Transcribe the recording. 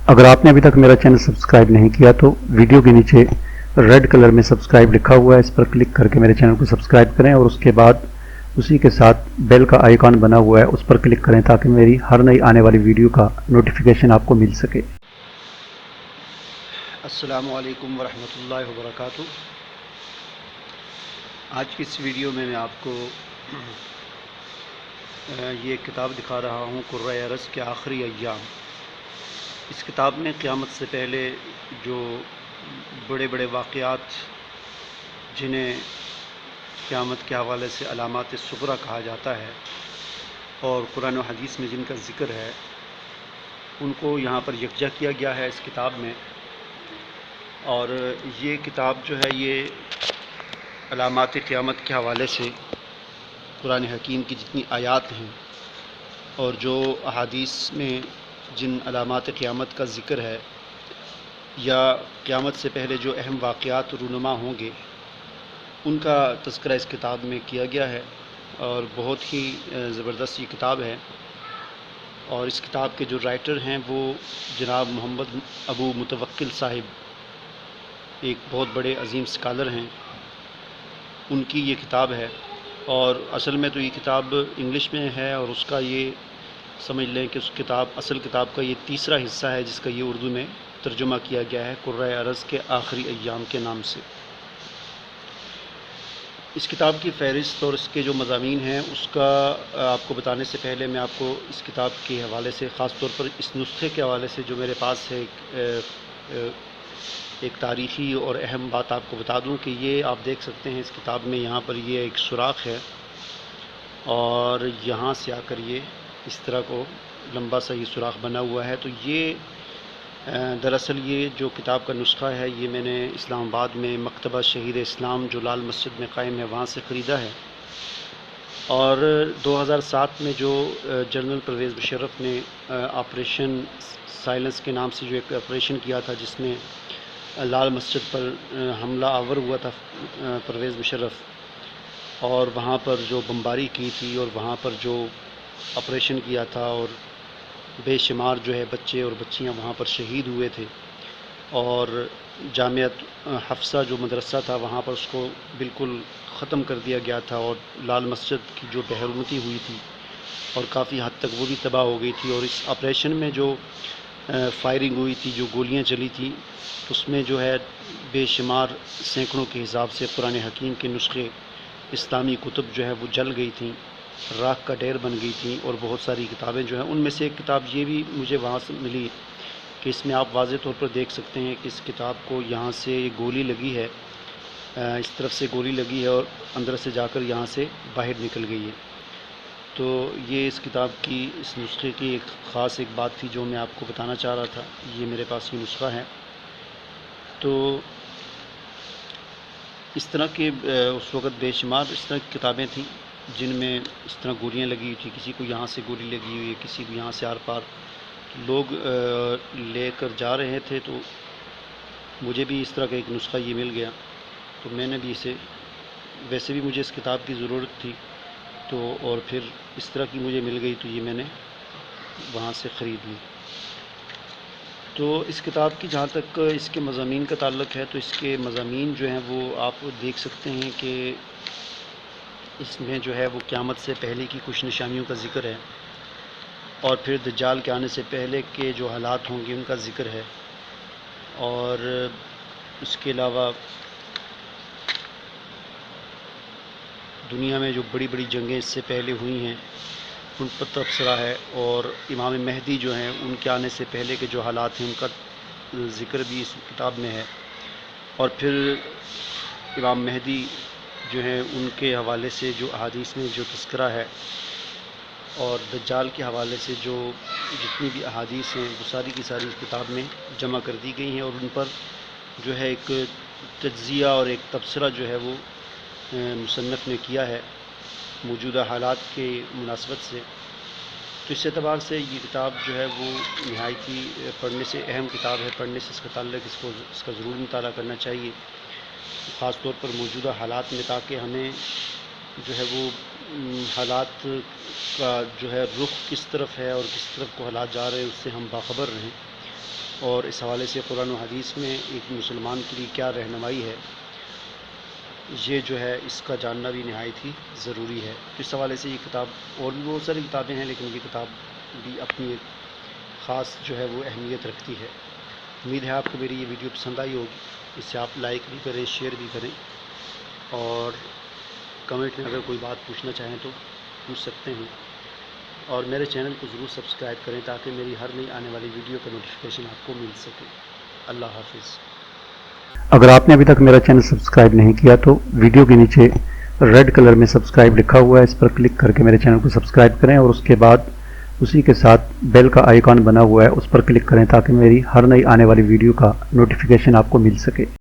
अगर आपने अभी तक मेरा चैनल सब्सक्राइब नहीं किया तो वीडियो के नीचे रेड कलर में सब्सक्राइब लिखा हुआ है, इस पर क्लिक करके मेरे चैनल को सब्सक्राइब करें और उसके बाद उसी के साथ बेल का आइकॉन बना हुआ है उस पर क्लिक करें ताकि मेरी हर नई आने वाली वीडियो का नोटिफिकेशन आपको मिल सके। अस्सलामु अलैकुम वरहमतुल्लाहि वबरकातुहू। आज की इस वीडियो में मैं आपको ये किताब दिखा रहा हूँ, कुर्रा अरज़ के आखिरी अय्याम। इस किताब में क़यामत से पहले जो बड़े बड़े वाक़यात जिन्हें क़यामत के हवाले से अलामात सुग़रा कहा जाता है और कुरान और हदीस में जिनका ज़िक्र है उनको यहाँ पर यकजा किया गया है इस किताब में। और ये किताब जो है ये अलामात क़यामत के हवाले से कुरान हकीम की जितनी आयात हैं और जो अहादीस में जिन अलामात क़यामत का ज़िक्र है या क़यामत से पहले जो अहम वाक़यात रूनुमा होंगे उनका तज़किरा इस किताब में किया गया है और बहुत ही ज़बरदस्त ये किताब है। और इस किताब के जो राइटर हैं वो जनाब मोहम्मद अबू मुतवक्किल साहिब, एक बहुत बड़े अजीम स्कॉलर हैं, उनकी ये किताब है। और असल में तो ये किताब इंग्लिश में है और उसका ये समझ लें कि उस किताब असल किताब का ये तीसरा हिस्सा है जिसका ये उर्दू में तर्जुमा किया गया है कुर्रा अरज़ के आखिरी अय्याम के नाम से। इस किताब की फ़हरिस्त और इसके जो मज़ामीन हैं उसका आपको बताने से पहले मैं आपको इस किताब के हवाले से ख़ास तौर पर इस नुस्खे के हवाले से जो मेरे पास है एक तारीख़ी और अहम बात आपको बता दूं कि ये आप देख सकते हैं इस किताब में यहाँ पर ये एक सुराख़ है और यहाँ से आकर ये इस तरह को लंबा सा ये सुराख़ बना हुआ है। तो ये दरअसल ये जो किताब का नुस्खा है ये मैंने इस्लामाबाद में मकतबा शहीद इस्लाम जो लाल मस्जिद में क़ायम है वहाँ से ख़रीदा है। और 2007 में जो जनरल परवेज़ मुशर्रफ ने ऑपरेशन साइलेंस के नाम से जो एक ऑपरेशन किया था जिसमें लाल मस्जिद पर हमला आवर हुआ था परवेज़ मुशर्रफ और वहाँ पर जो बमबारी की थी और वहाँ पर जो ऑपरेशन किया था और बेशुमार जो है बच्चे और बच्चियाँ वहाँ पर शहीद हुए थे और जामियत हफ्सा जो मदरसा था वहाँ पर उसको बिल्कुल ख़त्म कर दिया गया था और लाल मस्जिद की जो बहरूमती हुई थी और काफ़ी हद तक वो भी तबाह हो गई थी। और इस ऑपरेशन में जो फायरिंग हुई थी, जो गोलियां चली थी, उसमें जो है बेशुमार सैकड़ों के हिसाब से कुरान हकीम के नुस्खे इस्लामी कुतुब जो है वो जल गई थी, राख का ढेर बन गई थी। और बहुत सारी किताबें जो हैं उनमें से एक किताब ये भी मुझे वहाँ से मिली कि इसमें आप वाज़े तौर पर देख सकते हैं कि इस किताब को यहाँ से गोली लगी है, इस तरफ से गोली लगी है और अंदर से जाकर यहाँ से बाहर निकल गई है। तो ये इस किताब की इस नुस्खे की एक ख़ास एक बात थी जो मैं आपको बताना चाह रहा था। ये मेरे पास ये नुस्खा है। तो इस तरह के उस वक़्त बेशुमार इस तरह की किताबें थीं जिनमें इस तरह गोलियां लगी हुई थी, किसी को यहाँ से गोली लगी हुई है, किसी को यहाँ से आर पार लोग लेकर जा रहे थे। तो मुझे भी इस तरह का एक नुस्खा ये मिल गया तो मैंने भी इसे, वैसे भी मुझे इस किताब की ज़रूरत थी तो और फिर इस तरह की मुझे मिल गई तो ये मैंने वहाँ से ख़रीद ली। तो इस किताब की जहाँ तक इसके मज़ामीन का ताल्लुक़ है तो इसके मज़ामीन जो हैं वो आप देख सकते हैं कि इसमें जो है वो क़यामत से पहले की कुछ निशानियों का ज़िक्र है और फिर दज्जाल के आने से पहले के जो हालात होंगे उनका ज़िक्र है। और इसके अलावा दुनिया में जो बड़ी बड़ी जंगें इससे पहले हुई हैं उन पर तबसरा है और इमाम महदी जो हैं उनके आने से पहले के जो हालात हैं उनका ज़िक्र भी इस किताब में है। और फिर इमाम महदी जो हैं उनके हवाले से जो अहादीस में जो तज़किरा है और दज्जाल के हवाले से जो जितनी भी अहादीस हैं वो सारी की सारी इस किताब में जमा कर दी गई हैं और उन पर जो है एक तज्ज़िया और एक तबसरा जो है वो मुसन्नफ़ ने किया है मौजूदा हालात के मुनासबत से। तो इस एतबार से ये किताब जो है वो नहायत ही पढ़ने से अहम किताब है, पढ़ने से इसका ताल्लुक़ इसका ज़रूर मुताला करना चाहिए ख़ास तौर पर मौजूदा हालात में, ताकि हमें जो है वो हालात का जो है रुख किस तरफ है और किस तरफ को हालात जा रहे हैं उससे हम बाखबर रहें। اور اس حوالے سے قرآن و حدیث میں ایک مسلمان کے لیے کیا رہنمائی ہے، یہ جو ہے اس کا جاننا بھی نہایت ہی ضروری ہے۔ اس حوالے سے یہ کتاب، اور بھی بہت ساری کتابیں ہیں لیکن یہ کتاب بھی اپنی ایک خاص جو ہے وہ اہمیت رکھتی ہے۔ امید ہے آپ کو میری یہ ویڈیو پسند آئی ہوگی، اس سے آپ لائک بھی کریں، شیئر بھی کریں، اور کمنٹ میں اگر کوئی بات پوچھنا چاہیں تو پوچھ سکتے ہیں، اور میرے چینل کو ضرور سبسکرائب کریں تاکہ میری ہر نئی آنے والی ویڈیو کا نوٹیفیکیشن آپ کو مل سکے۔ اللہ حافظ۔ اگر آپ نے ابھی تک میرا چینل سبسکرائب نہیں کیا تو ویڈیو کے نیچے ریڈ کلر میں سبسکرائب لکھا ہوا ہے، اس پر کلک کر کے میرے چینل کو سبسکرائب کریں، اور اس کے بعد اسی کے ساتھ بیل کا آئیکن بنا ہوا ہے، اس پر کلک کریں تاکہ میری ہر نئی آنے والی ویڈیو کا نوٹیفیکیشن آپ کو مل سکے۔